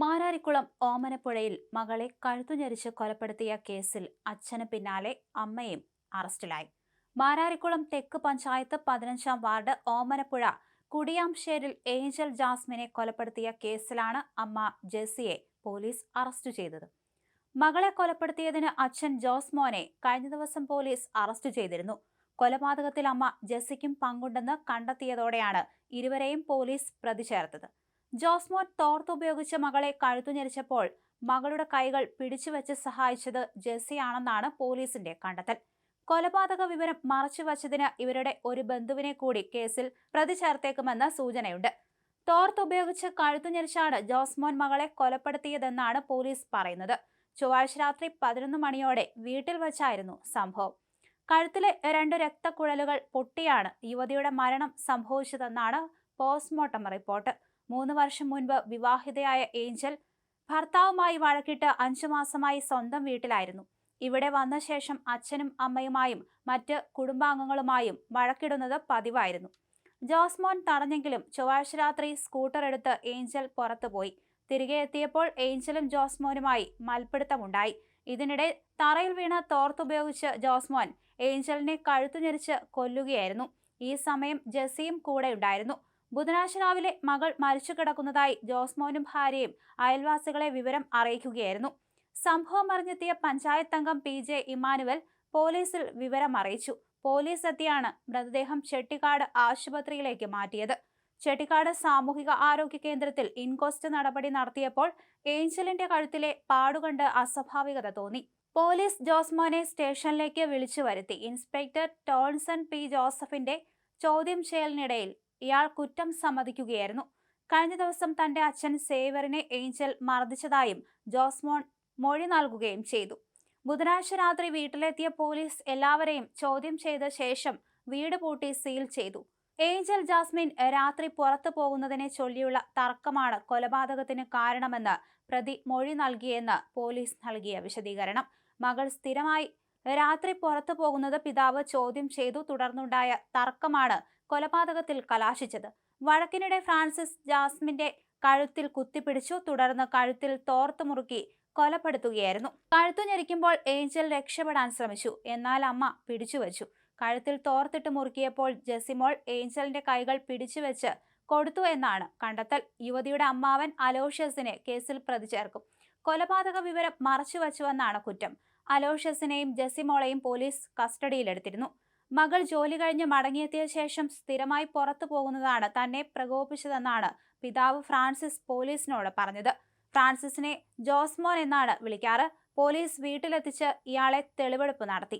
മാരാരിക്കുളം ഓമനപ്പുഴയിൽ മകളെ കഴുത്തുഞെരിച്ച് കൊലപ്പെടുത്തിയ കേസിൽ അച്ഛന് പിന്നാലെ അമ്മയും അറസ്റ്റിലായി. മാരാരിക്കുളം തെക്ക് പഞ്ചായത്ത് 15-ാം വാർഡ് ഓമനപ്പുഴ കുടിയാംശേരിൽ ഏഞ്ചൽ ജാസ്മിനെ കൊലപ്പെടുത്തിയ കേസിലാണ് അമ്മ ജെസ്സിയെ പോലീസ് അറസ്റ്റ് ചെയ്തത്. മകളെ കൊലപ്പെടുത്തിയതിന് അച്ഛൻ ജോസ് മോനെ കഴിഞ്ഞ ദിവസം പോലീസ് അറസ്റ്റ് ചെയ്തിരുന്നു. കൊലപാതകത്തിൽ അമ്മ ജെസ്സിക്കും പങ്കുണ്ടെന്ന് കണ്ടെത്തിയതോടെയാണ് ഇരുവരെയും പോലീസ് പ്രതി ചേർത്തത്. ജോസ്മോൻ തോർത്തുപയോഗിച്ച് മകളെ കഴുത്തുഞെരിച്ചപ്പോൾ മകളുടെ കൈകൾ പിടിച്ചുവെച്ച് സഹായിച്ചത് ജെസ്സിയാണെന്നാണ് പോലീസിന്റെ കണ്ടെത്തൽ. കൊലപാതക വിവരം മറച്ചുവച്ചതിന് ഇവരുടെ ഒരു ബന്ധുവിനെ കൂടി കേസിൽ പ്രതി ചേർത്തേക്കുമെന്ന് സൂചനയുണ്ട്. തോർത്തുപയോഗിച്ച് കഴുത്തുഞെരിച്ചാണ് ജോസ്മോൻ മകളെ കൊലപ്പെടുത്തിയതെന്നാണ് പോലീസ് പറയുന്നത്. ചൊവ്വാഴ്ച രാത്രി 11 മണിയോടെ വീട്ടിൽ വച്ചായിരുന്നു സംഭവം. കഴുത്തിലെ 2 രക്തക്കുഴലുകൾ പൊട്ടിയാണ് യുവതിയുടെ മരണം സംഭവിച്ചതെന്നാണ് പോസ്റ്റ്മോർട്ടം റിപ്പോർട്ട്. 3 വർഷം മുൻപ് വിവാഹിതയായ ഏഞ്ചൽ ഭർത്താവുമായി വഴക്കിട്ട് 5 മാസമായി സ്വന്തം വീട്ടിലായിരുന്നു. ഇവിടെ വന്ന ശേഷം അച്ഛനും അമ്മയുമായും മറ്റ് കുടുംബാംഗങ്ങളുമായും വഴക്കിടുന്നത് പതിവായിരുന്നു. ജോസ്മോൻ തടഞ്ഞെങ്കിലും ചൊവ്വാഴ്ച രാത്രി സ്കൂട്ടർ എടുത്ത് ഏഞ്ചൽ പുറത്തുപോയി. തിരികെ എത്തിയപ്പോൾ ഏഞ്ചലും ജോസ്മോനുമായി മൽപ്പിടുത്തമുണ്ടായി. ഇതിനിടെ തറയിൽ വീണ തോർത്തുപയോഗിച്ച് ജോസ്മോൻ ഏഞ്ചലിനെ കഴുത്തുഞെരിച്ച് കൊല്ലുകയായിരുന്നു. ഈ സമയം ജെസ്സിയും കൂടെ ഉണ്ടായിരുന്നു. ബുധനാഴ്ച രാവിലെ മകൾ മരിച്ചു കിടക്കുന്നതായി ജോസ്മോനും ഭാര്യയും അയൽവാസികളെ വിവരം അറിയിക്കുകയായിരുന്നു. സംഭവം അറിഞ്ഞെത്തിയ പഞ്ചായത്ത് അംഗം PJ ഇമ്മാനുവൽ പോലീസിൽ വിവരം അറിയിച്ചു. പോലീസ് എത്തിയാണ് മൃതദേഹം ചെട്ടിക്കാട് ആശുപത്രിയിലേക്ക് മാറ്റിയത്. ചെട്ടിക്കാട് സാമൂഹിക ആരോഗ്യ കേന്ദ്രത്തിൽ ഇൻക്വസ്റ്റ് നടപടി നടത്തിയപ്പോൾ ഏഞ്ചലിന്റെ കഴുത്തിലെ പാടുകണ്ട് അസ്വാഭാവികത തോന്നി. പോലീസ് ജോസ്മോനെ സ്റ്റേഷനിലേക്ക് വിളിച്ചു വരുത്തി. Inspector Tolson P. ജോസഫിന്റെ ചോദ്യം ചെയ്യലിനിടയിൽ ഇയാൾ കുറ്റം സമ്മതിക്കുകയായിരുന്നു. കഴിഞ്ഞ ദിവസം തന്റെ അച്ഛൻ സേവറിനെ ഏഞ്ചൽ മർദ്ദിച്ചതായും ജോസ്മോൻ മൊഴി നൽകുകയും ചെയ്തു. ബുധനാഴ്ച രാത്രി വീട്ടിലെത്തിയ പോലീസ് എല്ലാവരെയും ചോദ്യം ചെയ്ത ശേഷം വീട് പൂട്ടി സീൽ ചെയ്തു. ഏഞ്ചൽ ജാസ്മിൻ രാത്രി പുറത്തു പോകുന്നതിനെ ചൊല്ലിയുള്ള തർക്കമാണ് കൊലപാതകത്തിന് കാരണമെന്ന് പ്രതി മൊഴി നൽകിയെന്ന് പോലീസ് നൽകിയ വിശദീകരണം. മകൾ സ്ഥിരമായി രാത്രി പുറത്തു പോകുന്നത് പിതാവ് ചോദ്യം ചെയ്തു. തുടർന്നുണ്ടായ തർക്കമാണ് കൊലപാതകത്തിൽ കലാശിച്ചത്. വഴക്കിനിടെ ഫ്രാൻസിസ് ജാസ്മിന്റെ കഴുത്തിൽ കുത്തിപ്പിടിച്ചു. തുടർന്ന് കഴുത്തിൽ തോർത്ത് മുറുക്കി കൊലപ്പെടുത്തുകയായിരുന്നു. കഴുത്തു ഞെരിക്കുമ്പോൾ ഏഞ്ചൽ രക്ഷപ്പെടാൻ ശ്രമിച്ചു. എന്നാൽ അമ്മ പിടിച്ചുവച്ചു. കഴുത്തിൽ തോർത്തിട്ട് മുറുക്കിയപ്പോൾ ജെസ്സിമോൾ ഏഞ്ചലിന്റെ കൈകൾ പിടിച്ചുവെച്ച് കൊടുത്തു എന്നാണ് കണ്ടെത്തൽ. യുവതിയുടെ അമ്മാവൻ അലോഷ്യസിനെ കേസിൽ പ്രതി ചേർക്കും. കൊലപാതക വിവരം മറച്ചുവച്ചുവെന്നാണ് കുറ്റം. അലോഷ്യസിനെയും ജെസ്സിമോളെയും പോലീസ് കസ്റ്റഡിയിലെടുത്തിരുന്നു. മകൾ ജോലി കഴിഞ്ഞ് മടങ്ങിയെത്തിയ ശേഷം സ്ഥിരമായി പുറത്തു പോകുന്നതാണ് തന്നെ പ്രകോപിച്ചതെന്നാണ് പിതാവ് ഫ്രാൻസിസ് പോലീസിനോട് പറഞ്ഞത്. ഫ്രാൻസിസിനെ ജോസ്മോൻ എന്നാണ് വിളിക്കാറ്. പോലീസ് വീട്ടിലെത്തിച്ച് ഇയാളെ തെളിവെടുപ്പ് നടത്തി.